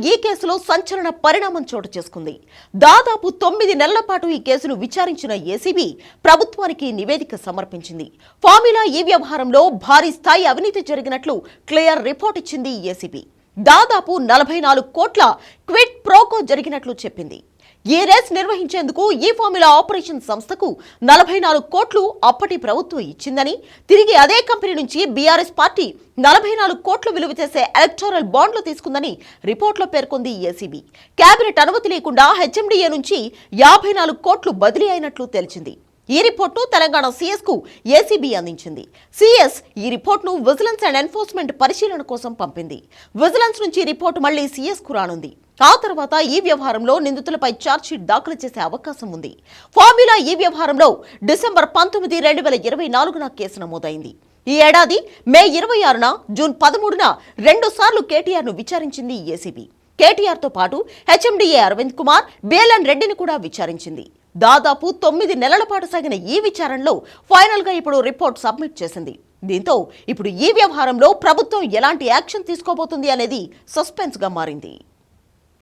ఈ కేసులో సంచలన పరిణామం చోటు చేసుకుంది. దాదాపు 9 నెలల పాటు ఈ కేసును విచారించిన ఏసీబీ ప్రభుత్వానికి నివేదిక సమర్పించింది. ఫార్ములా ఈ వ్యవహారంలో భారీ స్థాయి అవినీతి జరిగినట్లు క్లియర్ రిపోర్ట్ ఇచ్చింది ఏసీబీ. దాదాపు 44 కోట్ల క్విడ్ ప్రోకో జరిగినట్లు చెప్పింది. ఈ రేస్ నిర్వహించేందుకు ఈ ఫార్ములా ఆపరేషన్ సంస్థకు 44 కోట్లు అప్పటి ప్రభుత్వం ఇచ్చిందని, తిరిగి అదే కంపెనీ నుంచి బీఆర్ఎస్ పార్టీ 44 కోట్లు విలువ చేసే ఎలక్టోరల్ బాండ్లు తీసుకుందని రిపోర్టులో పేర్కొంది ఏసీబీ. కేబినెట్ అనుమతి లేకుండా హెచ్ఎండిఏ నుంచి 54 కోట్లు బదిలీ అయినట్లు తెలిసింది. ఈ రిపోర్ట్ను తెలంగాణ సీఎస్ కు ఏసీబీ అందించింది. సీఎస్ ఈ రిపోర్ట్ను విజిలెన్స్ అండ్ ఎన్ఫోర్స్మెంట్ పరిశీలన కోసం పంపింది. విజిలెన్స్ నుంచి రిపోర్టు మళ్లీ సీఎస్ కు రానుంది. ఆ తర్వాత ఈ వ్యవహారంలో నిందితులపై ఛార్జ్షీట్ దాఖలు చేసే అవకాశం ఉంది. ఫార్ములా ఈ వ్యవహారంలో డిసెంబర్ 19, 2024న కేసు నమోదైంది. ఈ ఏడాది మే 26న, జూన్ 13న 2 సార్లు కేటీఆర్ ను విచారించింది ఏసీబీ. కేటీఆర్ తో పాటు హెచ్ఎండిఏ అరవింద్ కుమార్, బేలన్ రెడ్డిని కూడా విచారించింది. దాదాపు 9 నెలల పాటు సాగిన ఈ విచారణలో ఫైనల్ గా ఇప్పుడు రిపోర్ట్ సబ్మిట్ చేసింది. దీంతో ఇప్పుడు ఈ వ్యవహారంలో ప్రభుత్వం ఎలాంటి యాక్షన్ తీసుకోబోతుంది అనేది సస్పెన్స్ గా మారింది.